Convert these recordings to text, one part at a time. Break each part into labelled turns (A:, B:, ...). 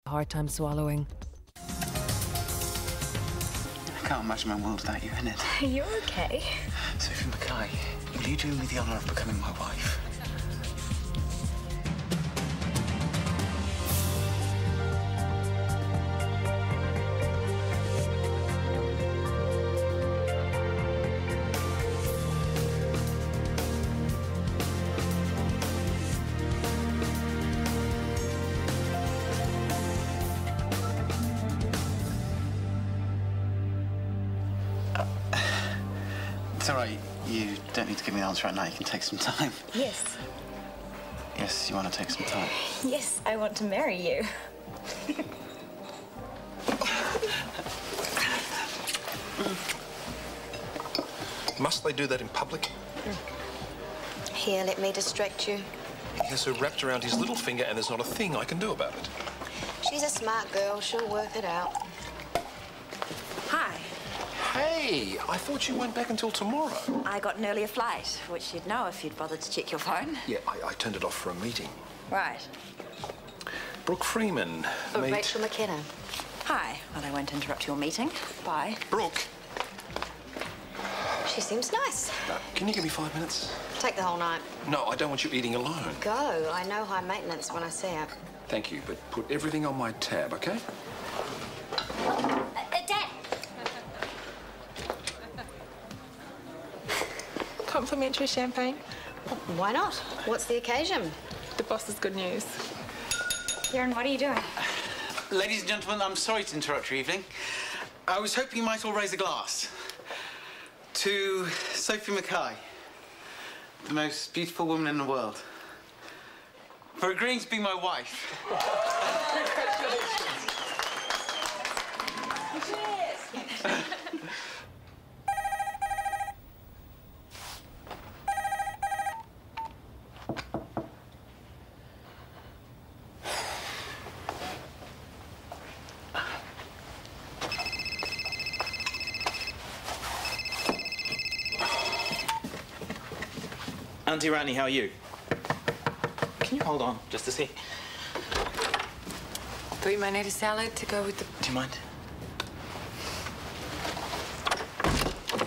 A: Hard time swallowing.
B: I can't imagine my world without you in it.
C: You're okay.
B: Sophie Mackay, will you do me the honour of becoming my wife? It's all right. You don't need to give me the answer right now. You can take some time.
C: Yes.
B: Yes, you want to take some time?
C: Yes, I want to marry you.
D: Must they do that in public?
C: Here, let me distract you.
D: He has her wrapped around his little finger and there's not a thing I can do about it.
C: She's a smart girl. She'll work it out.
E: Hi.
D: Hey, I thought you weren't back until tomorrow.
E: I got an earlier flight, which you'd know if you'd bothered to check your phone.
D: Yeah, I turned it off for a meeting.
E: Right.
D: Brooke Freeman. Mate...
C: Rachel McKenna.
E: Hi. Well, I won't interrupt your meeting. Bye.
D: Brooke.
C: She seems nice.
D: Can you give me 5 minutes?
C: Take the whole night.
D: No, I don't want you eating alone.
C: Go. I know high maintenance when I see her.
D: Thank you, but put everything on my tab, okay?
C: Dad!
F: Complimentary champagne.
C: Why not? What's the occasion?
F: The boss's good news.
C: Kieran, what are you doing?
B: Ladies and gentlemen, I'm sorry to interrupt your evening. I was hoping you might all raise a glass to Sophie Mackay, the most beautiful woman in the world, for agreeing to be my wife. Auntie Rani, how are you? Can you hold on just a sec?
A: Thought you might need a salad to go with the...
B: Do you mind?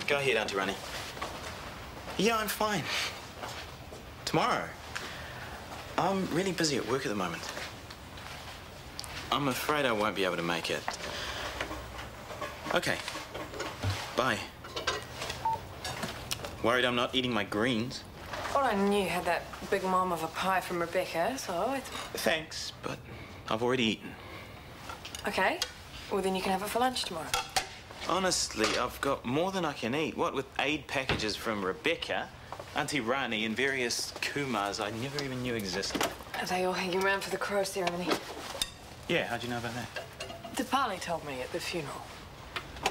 B: Go ahead, Auntie Rani. Yeah, I'm fine. Tomorrow. I'm really busy at work at the moment. I'm afraid I won't be able to make it. Okay. Bye. Worried I'm not eating my greens?
A: Well, I knew you had that big mom of a pie from Rebecca, so I thought...
B: Thanks, but I've already eaten.
A: Okay. Well, then you can have it for lunch tomorrow.
B: Honestly, I've got more than I can eat. What with aid packages from Rebecca, Auntie Rani, and various Kumars I never even knew existed.
A: Are they all hanging around for the crow ceremony?
B: Yeah, how'd you know about that?
A: The Pali told me at the funeral.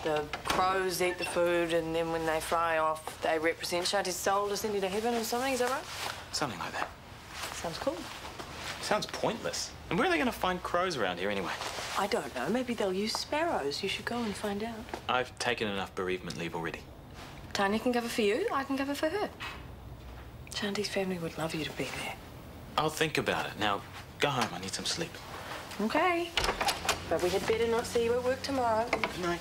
A: The crows eat the food, and then when they fly off, they represent Shanti's soul ascending to heaven or something. Is that right?
B: Something like that.
A: Sounds cool.
B: Sounds pointless. And where are they going to find crows around here anyway?
A: I don't know. Maybe they'll use sparrows. You should go and find out.
B: I've taken enough bereavement leave already.
A: Tanya can cover for you. I can cover for her. Shanti's family would love you to be there.
B: I'll think about it. Now, go home. I need some sleep.
A: Okay. But we had better not see you at work tomorrow.
B: Good night.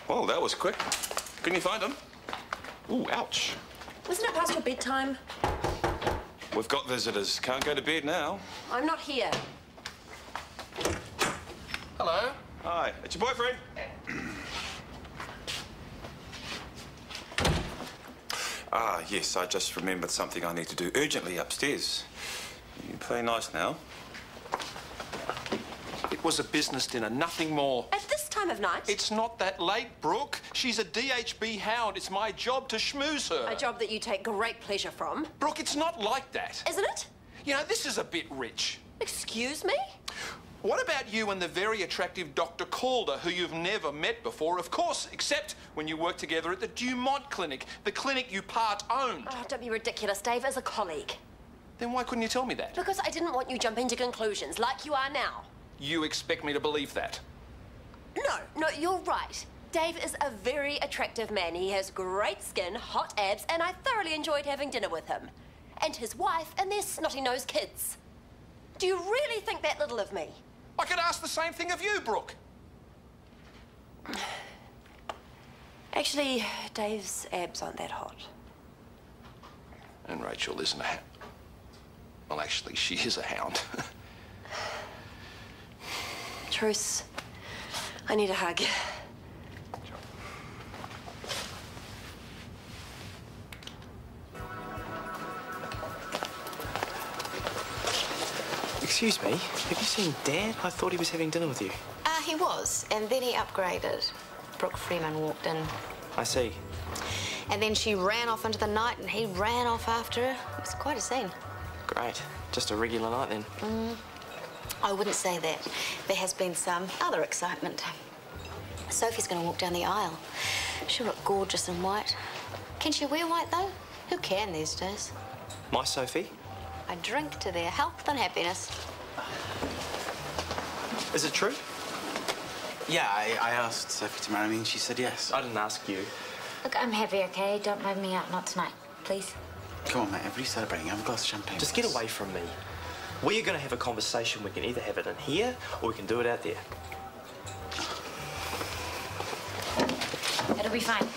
D: Well, that was quick. Couldn't you find them? Ooh, ouch.
E: Isn't it past your bedtime?
D: We've got visitors. Can't go to bed now.
E: I'm not here.
D: Hello. Hi. It's your boyfriend. Ah, yes, I just remembered something I need to do urgently upstairs. You play nice now. It was a business dinner, nothing more.
E: At this time of night?
D: It's not that late, Brooke. She's a DHB hound. It's my job to schmooze her.
E: A job that you take great pleasure from.
D: Brooke, it's not like that.
E: Isn't it?
D: You know, this is a bit rich.
E: Excuse me?
D: What about you and the very attractive Dr. Calder, who you've never met before, of course, except when you worked together at the Dumont Clinic, the clinic you part-owned?
E: Oh, don't be ridiculous, Dave, as a colleague.
D: Then why couldn't you tell me that?
E: Because I didn't want you jumping to conclusions like you are now.
D: You expect me to believe that?
E: No, you're right.
G: Dave is a very attractive man. He has great skin, hot abs, and I thoroughly enjoyed having dinner with him. And his wife and their snotty-nosed kids. Do you really think that little of me?
D: I could ask the same thing of you, Brooke.
A: Actually, Dave's abs aren't that hot.
D: And Rachel isn't a hound. Well, actually, she is a hound.
A: Truce. I need a hug.
H: Excuse me, have you seen Dad? I thought he was having dinner with you.
C: He was, and then he upgraded. Brooke Freeman walked in.
H: I see.
C: And then she ran off into the night, and he ran off after her. It was quite a scene.
H: Great. Just a regular night, then.
C: I wouldn't say that. There has been some other excitement. Sophie's going to walk down the aisle. She'll look gorgeous in white. Can she wear white, though? Who can these days?
H: My Sophie?
C: I drink to their health and happiness.
H: Is it true?
B: Yeah, I asked Sophie to marry me and she said yes.
H: I didn't ask you.
I: Look, I'm happy, okay? Don't load me out, not tonight, please.
B: Come on, mate, everybody's celebrating. Have a glass of champagne.
H: Just get away from me. We're going to have a conversation. We can either have it in here or we can do it out there.
I: It'll be fine.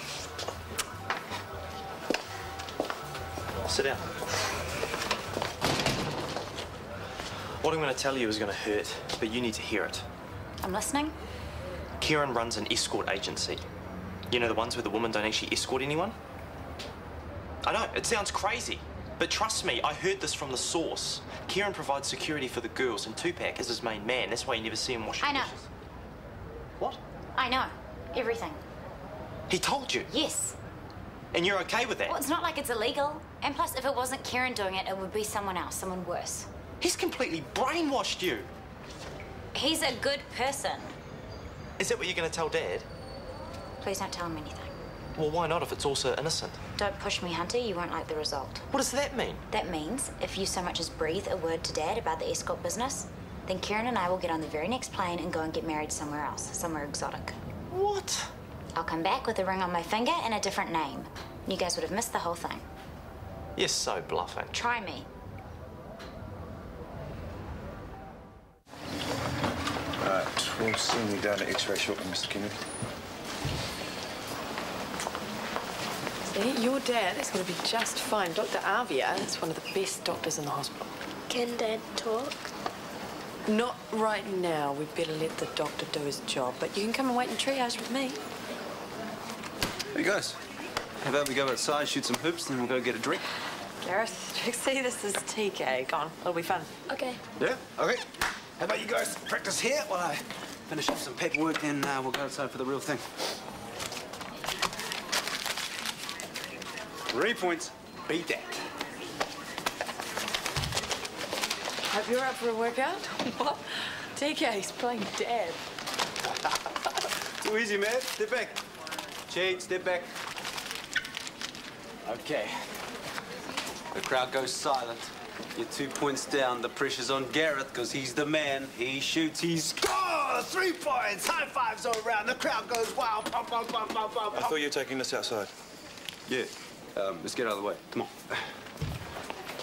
H: Sit down. What I'm going to tell you is going to hurt, but you need to hear it.
I: I'm listening.
H: Kieran runs an escort agency. You know, the ones where the women don't actually escort anyone? I know, it sounds crazy, but trust me, I heard this from the source. Kieran provides security for the girls, and Tupac is his main man. That's why you never see him washing
I: I know.
H: dishes. What?
I: I know. Everything.
H: He told you?
I: Yes.
H: And you're okay with that?
I: Well, it's not like it's illegal. And plus, if it wasn't Kieran doing it, it would be someone else, someone worse.
H: He's completely brainwashed you.
I: He's a good person.
H: Is that what you're going to tell Dad?
I: Please don't tell him anything.
H: Well, why not if it's also innocent?
I: Don't push me, Hunter. You won't like the result.
H: What does that mean?
I: That means if you so much as breathe a word to Dad about the escort business, then Kieran and I will get on the very next plane and go and get married somewhere else, somewhere exotic.
H: What?
I: I'll come back with a ring on my finger and a different name. You guys would have missed the whole thing.
H: You're so bluffing.
I: Try me.
J: Right, we'll send you down to X-ray shortly, Mr. Kennedy.
A: See, your dad is going to be just fine. Dr. Avia is one of the best doctors in the hospital.
K: Can Dad talk?
A: Not right now. We'd better let the doctor do his job. But you can come and wait in triage with me.
L: Hey, guys. How about we go outside, shoot some hoops, then we'll go get a drink?
A: Gareth, Trixie, this is TK. Go on. It'll be fun.
K: Okay.
L: Yeah? Okay. How about you guys practice here while I finish up some paperwork, then we'll go outside for the real thing. 3 points. Beat that.
A: Hope you're up for a workout. What? TK's playing Dad.
L: Too easy, man. Step back. Jade, step back. Okay. The crowd goes silent. You're 2 points down. The pressure's on Gareth because he's the man. He shoots, he scores! 3 points! High fives all around. The crowd goes wild. Pump, pump, pump, pump, pump.
J: I thought you were taking this outside.
L: Yeah. Let's get out of the way. Come on.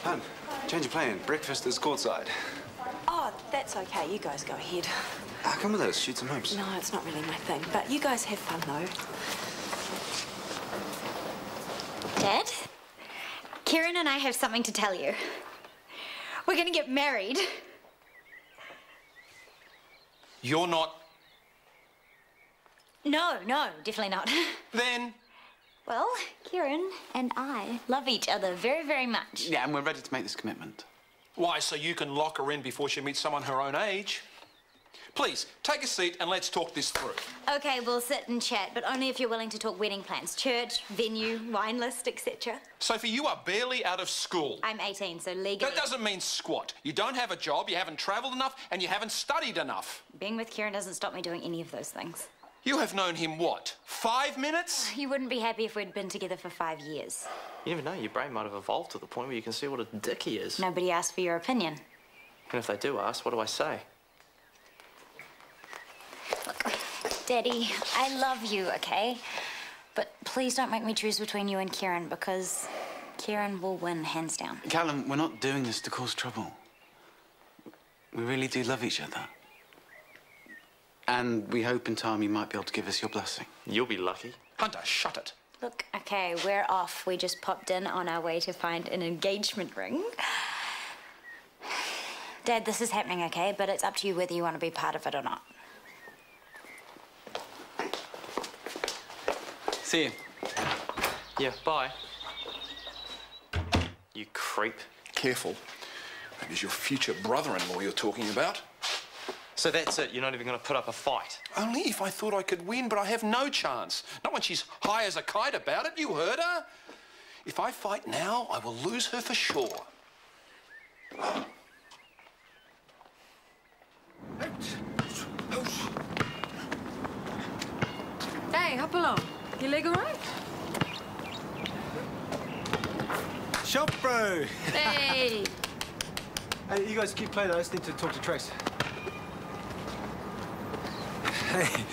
L: Hun, change of plan. Breakfast is courtside.
A: Oh, that's okay. You guys go ahead.
L: Come with us. Shoot some hoops.
A: No, it's not really my thing. But you guys have fun, though.
I: Dad, Kieran and I have something to tell you. We're going to get married.
D: You're not...
I: No, definitely not.
D: Then...
I: Well, Kieran and I love each other very, very much.
B: Yeah, and we're ready to make this commitment.
D: Why, so you can lock her in before she meets someone her own age? Please, take a seat and let's talk this through.
I: Okay, we'll sit and chat, but only if you're willing to talk wedding plans, church, venue, wine list, etc.
D: Sophie, you are barely out of school.
I: I'm 18, so legally...
D: That doesn't mean squat. You don't have a job, you haven't travelled enough, and you haven't studied enough.
I: Being with Kieran doesn't stop me doing any of those things.
D: You have known him, what, 5 minutes?
I: You wouldn't be happy if we'd been together for 5 years.
H: You never know, your brain might have evolved to the point where you can see what a dick he is.
I: Nobody asked for your opinion.
H: And if they do ask, what do I say?
I: Look, Daddy, I love you, okay? But please don't make me choose between you and Kieran, because Kieran will win, hands down.
B: Callum, we're not doing this to cause trouble. We really do love each other. And we hope in time you might be able to give us your blessing.
H: You'll be lucky.
D: Hunter, shut it.
I: Look, okay, we're off. We just popped in on our way to find an engagement ring. Dad, this is happening, okay? But it's up to you whether you want to be part of it or not.
B: See you.
H: Yeah, bye. You creep.
D: Careful. That is your future brother-in-law you're talking about.
H: So that's it? You're not even going to put up a fight?
D: Only if I thought I could win, but I have no chance. Not when she's high as a kite about it. You heard her. If I fight now, I will lose her for sure.
A: Hey, hop along. Your leg all right?
J: Shop, bro.
A: Hey.
J: Hey, you guys keep playing. I just need to talk to Trace. Hey,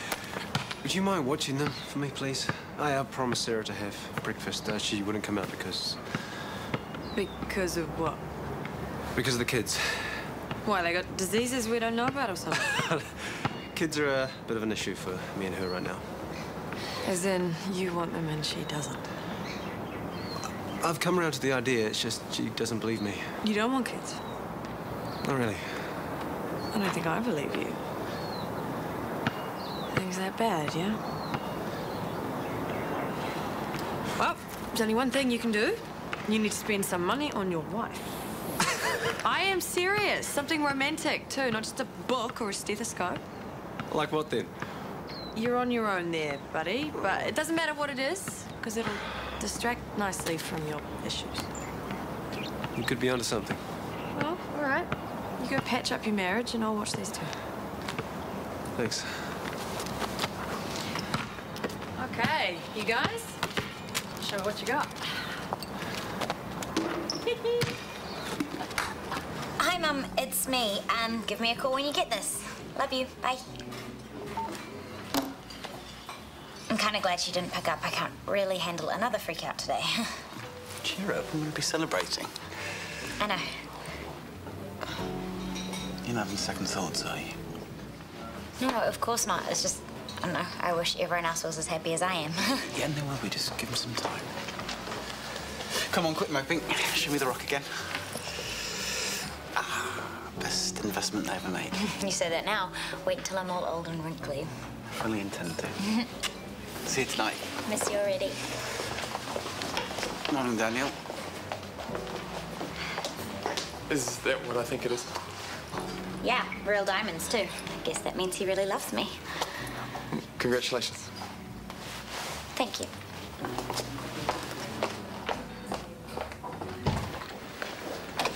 J: would you mind watching them for me, please? I promised Sarah to have breakfast. She wouldn't come out because...
A: Because of what?
J: Because of the kids.
A: Why, they got diseases we don't know about or something?
J: Kids are a bit of an issue for me and her right now.
A: As in, you want them and she doesn't?
J: I've come around to the idea, it's just she doesn't believe me.
A: You don't want kids?
J: Not really.
A: I don't think I believe you. Things that bad, yeah? Well, there's only one thing you can do. You need to spend some money on your wife. I am serious. Something romantic, too. Not just a book or a stethoscope.
J: Like what, then?
A: You're on your own there, buddy. But it doesn't matter what it is, because it'll distract nicely from your issues.
J: You could be onto something.
A: Well, all right. You go patch up your marriage, and I'll watch these two.
J: Thanks.
A: Okay, you guys. Show me what you got.
I: Hi, Mum. It's me. Give me a call when you get this. Love you. Bye. I'm kind of glad she didn't pick up. I can't really handle another freak out today.
B: Cheer up, we're going to be celebrating.
I: I know.
B: You're not having second thoughts, are you?
I: No, of course not. It's just, I don't know, I wish everyone else was as happy as I am.
B: Yeah, no, will we? Just give him some time. Come on, quit moping. Show me the rock again. Best investment I ever made.
I: You say that now. Wait until I'm all old and wrinkly.
B: Fully intend to. See you tonight.
I: Miss you already.
B: Morning, Daniel.
M: Is that what I think it is?
I: Yeah, real diamonds too. Guess that means he really loves me.
M: Congratulations.
I: Thank you.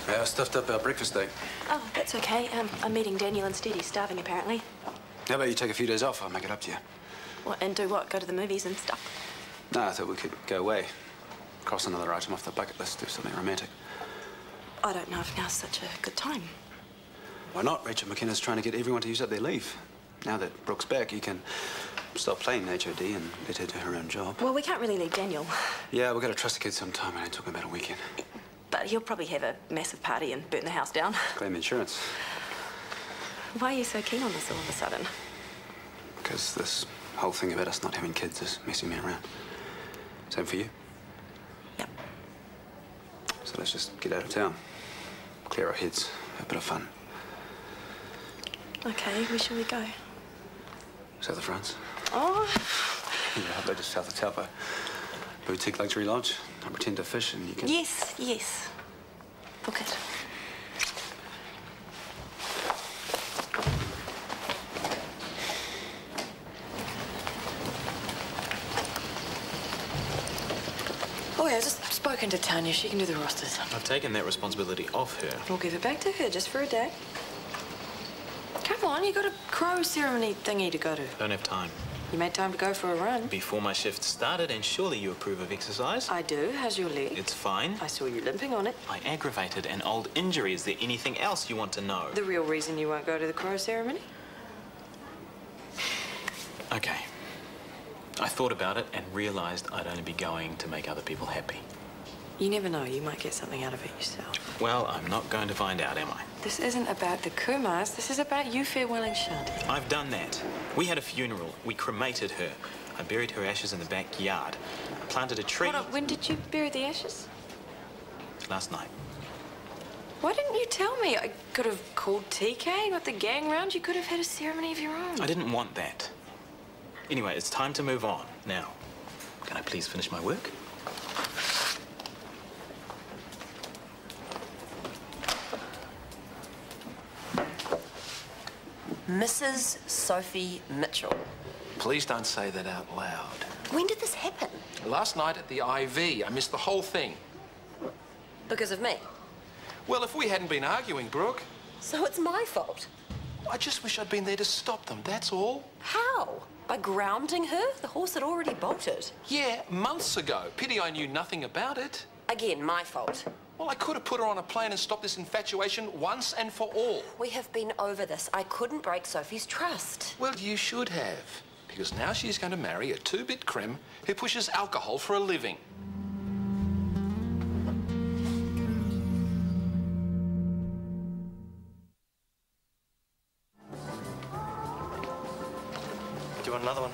J: I stuffed up our breakfast date.
N: Oh, that's okay. I'm meeting Daniel instead. He's starving, apparently.
J: How about you take a few days off? I'll make it up to you.
N: What, and do what? Go to the movies and stuff?
J: No, I thought we could go away. Cross another item off the bucket list, do something romantic.
N: I don't know if now's such a good time.
J: Why not? Rachel McKenna's trying to get everyone to use up their leave. Now that Brooke's back, you can stop playing HOD and let her do her own job.
N: Well, we can't really leave Daniel.
J: Yeah, we've got to trust the kid sometime. I ain't talking about a weekend.
N: But he'll probably have a massive party and burn the house down.
J: Claim insurance.
N: Why are you so keen on this all of a sudden?
J: Because this whole thing about us not having kids is messing me around. Same for you?
N: Yep.
J: So let's just get out of town. Clear our heads. Have a bit of fun.
N: Okay, where shall we go?
J: South of France.
N: Oh.
J: Yeah, how about just south of Taupo? Boutique luxury lodge. I pretend to fish and you can...
N: Yes, yes. Book it. Oh, yeah, I've just spoken to Tanya. She can do the rosters.
H: I've taken that responsibility off her.
N: We'll give it back to her just for a day. Come on, you got a crow ceremony thingy to go to.
H: Don't have time.
N: You made time to go for a run.
H: Before my shift started, and surely you approve of exercise?
N: I do. How's your leg?
H: It's fine.
N: I saw you limping on it.
H: I aggravated an old injury. Is there anything else you want to know?
N: The real reason you won't go to the crow ceremony?
H: Okay.
J: I thought about it and realised I'd only be going to make other people happy.
N: You never know, you might get something out of it yourself.
J: Well, I'm not going to find out, am I?
N: This isn't about the Kumars, this is about you farewelling Shanti.
J: I've done that. We had a funeral. We cremated her. I buried her ashes in the backyard. I planted a tree.
N: Hold on, when did you bury the ashes?
J: Last night.
N: Why didn't you tell me? I could have called TK, got the gang round. You could have had a ceremony of your own.
J: I didn't want that. Anyway, it's time to move on. Now, can I please finish my work?
G: Mrs. Sophie Mitchell.
D: Please don't say that out loud.
G: When did this happen?
D: Last night at the IV, I missed the whole thing.
G: Because of me?
D: Well, if we hadn't been arguing, Brooke...
G: So it's my fault?
D: I just wish I'd been there to stop them, that's all.
G: How? By grounding her? The horse had already bolted.
D: Yeah, months ago. Pity I knew nothing about it.
G: Again, my fault.
D: Well, I could have put her on a plane and stopped this infatuation once and for all.
G: We have been over this. I couldn't break Sophie's trust.
D: Well, you should have. Because now she's going to marry a two-bit crim who pushes alcohol for a living.
H: Do you want another one?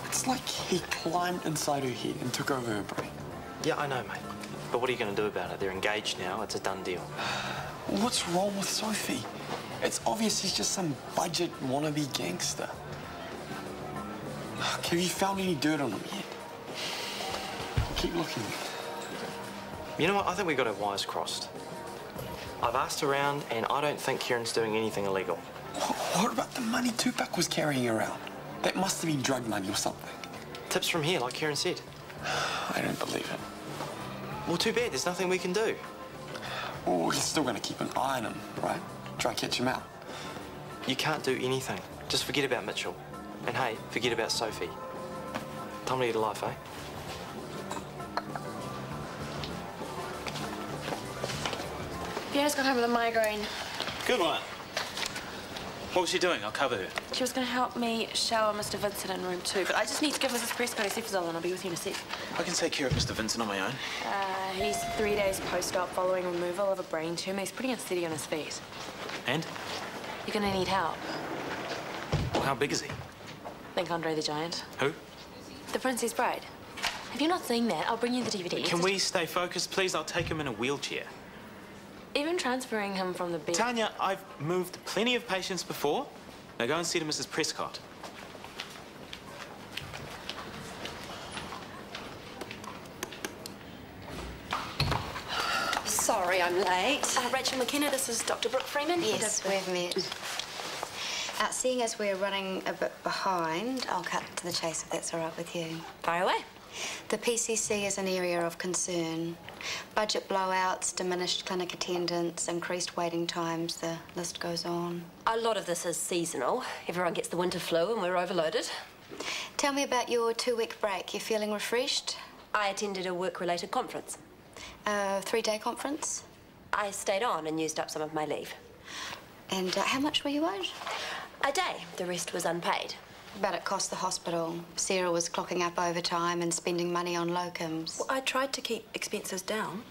M: It's like he climbed inside her head and took over her brain.
H: Yeah, I know, mate. But what are you going to do about it? They're engaged now. It's a done deal.
M: What's wrong with Sophie? It's obvious he's just some budget wannabe gangster. Have you found any dirt on him yet? I'll keep looking.
H: You know what? I think we got our wires crossed. I've asked around, and I don't think Kieran's doing anything illegal.
M: What about the money Tupac was carrying around? That must have been drug money or something.
H: Tips from here, like Kieran said.
M: I don't believe it.
H: Well, too bad. There's nothing we can do.
M: Well, we're still going to keep an eye on him, right? Try and catch him out.
H: You can't do anything. Just forget about Mitchell. And hey, forget about Sophie. Time to get a life, eh?
N: Fiona got home with a migraine.
J: Good one. What was she doing? I'll cover her.
N: She was going to help me shower Mr. Vincent in room 2, but I just need to give Mrs. Prescott a cefazole and I'll be with you in a sec.
J: I can take care of Mr. Vincent on my own.
N: He's 3 days post-op following removal of a brain tumour. He's pretty unsteady on his feet.
J: And?
N: You're going to need help.
J: Well, how big is he?
N: Think Andre the Giant.
J: Who?
N: The Princess Bride. Have you not seen that? I'll bring you the DVD.
J: Can we stay focused, please? I'll take him in a wheelchair.
N: Even transferring him from the bed...
J: Tanya, I've moved plenty of patients before. Now go and see to Mrs. Prescott.
G: Sorry, I'm late.
N: Rachel McKenna, this is Dr. Brooke Freeman.
C: Yes, we've met. Seeing as we're running a bit behind, I'll cut to the chase if that's all right with you.
N: Fire away.
C: The PCC is an area of concern. Budget blowouts, diminished clinic attendance, increased waiting times, the list goes on.
G: A lot of this is seasonal. Everyone gets the winter flu and we're overloaded.
C: Tell me about your 2-week break. You feeling refreshed?
G: I attended a work-related conference.
C: 3-day conference?
G: I stayed on and used up some of my leave.
C: And how much were you owed?
G: A day. The rest was unpaid.
C: But it cost the hospital. Sarah was clocking up overtime and spending money on locums.
N: Well, I tried to keep expenses down.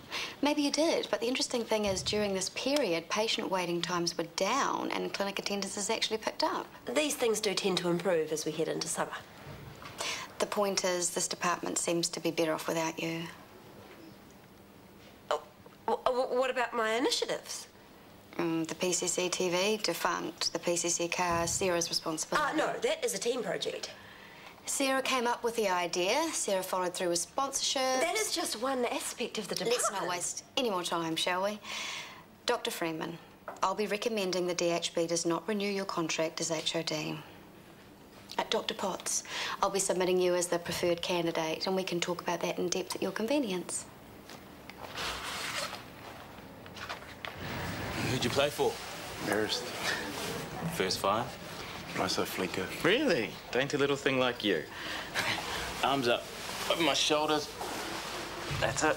C: Maybe you did, but the interesting thing is during this period, patient waiting times were down and clinic attendance has actually picked up.
G: These things do tend to improve as we head into summer.
C: The point is, this department seems to be better off without you.
G: What about my initiatives?
C: The PCC TV, defunct. The PCC car, Sarah's responsibility.
G: No, that is a team project.
C: Sarah came up with the idea. Sarah followed through with sponsorship.
G: That is just one aspect of the department.
C: Let's not waste any more time, shall we? Dr. Freeman, I'll be recommending the DHB does not renew your contract as HOD. Dr. Potts, I'll be submitting you as the preferred candidate, and we can talk about that in depth at your convenience.
J: Who'd you play for?
M: Marist.
J: First 5?
M: Nice flicker.
J: Really? Dainty little thing like you. Arms up over my shoulders. That's it.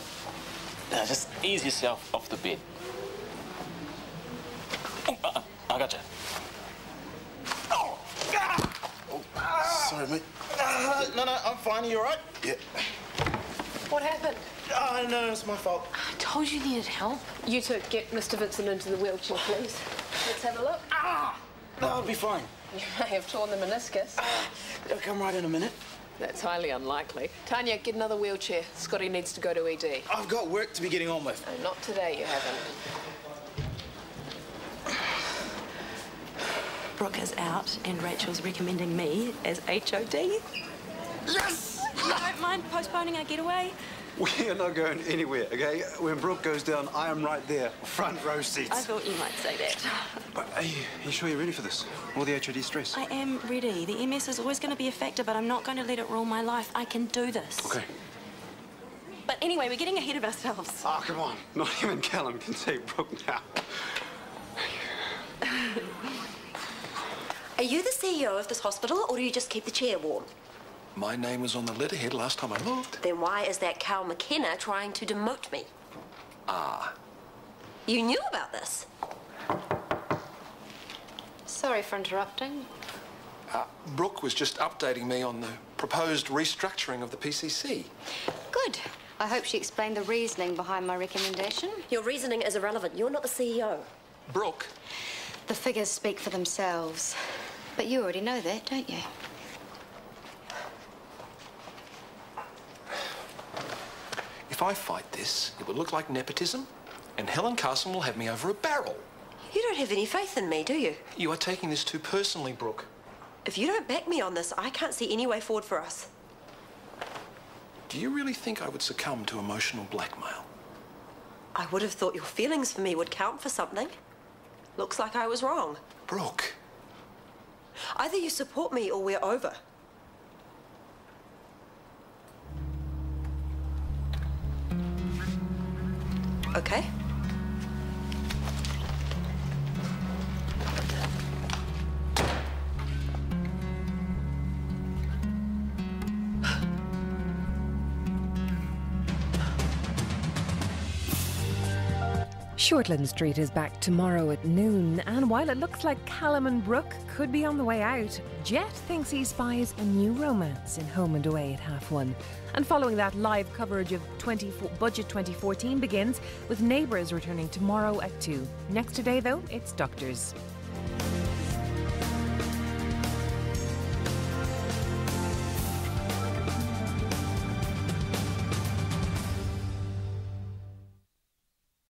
J: Now just ease yourself off the bed. Oh, I got you.
O: sorry, mate.
J: No, I'm fine. Are you all right?
O: Yeah.
F: What happened?
J: No, it's my fault.
F: I told you needed help. You two, get Mr. Vincent into the wheelchair, please. Let's have a look.
J: No, I'll be fine.
F: You may have torn the meniscus.
J: I'll come right in a minute.
F: That's highly unlikely. Tanya, get another wheelchair. Scotty needs to go to ED.
J: I've got work to be getting on with.
F: No, not today, you haven't.
E: Brooke is out, and Rachel's recommending me as HOD.
J: Yes!
E: You don't mind postponing our getaway?
L: We are not going anywhere, okay? When Brooke goes down, I am right there, front row seats.
E: I thought you might say that.
L: But are you sure you're ready for this? All the HOD stress?
E: I am ready. The MS is always going to be a factor, but I'm not going to let it rule my life. I can do this.
L: Okay.
E: But anyway, we're getting ahead of ourselves.
L: Oh, come on. Not even Callum can take Brooke now.
G: Are you the CEO of this hospital, or do you just keep the chair warm?
D: My name was on the letterhead last time I looked.
G: Then why is that Cal McKenna trying to demote me?
D: Ah.
G: You knew about this?
C: Sorry for interrupting.
D: Brooke was just updating me on the proposed restructuring of the PCC.
C: Good. I hope she explained the reasoning behind my recommendation.
G: Your reasoning is irrelevant. You're not the CEO.
D: Brooke?
C: The figures speak for themselves. But you already know that, don't you?
D: If I fight this, it will look like nepotism, and Helen Carson will have me over a barrel.
G: You don't have any faith in me, do you?
D: You are taking this too personally, Brooke.
G: If you don't back me on this, I can't see any way forward for us.
D: Do you really think I would succumb to emotional blackmail?
G: I would have thought your feelings for me would count for something. Looks like I was wrong.
D: Brooke.
G: Either you support me or we're over. Okay?
P: Shortland Street is back tomorrow at noon, and while it looks like Callum and Brooke could be on the way out, Jet thinks he spies a new romance in Home and Away at 1:30. And following that, live coverage of Budget 2014 begins, with Neighbours returning tomorrow at 2. Next today, though, it's Doctors.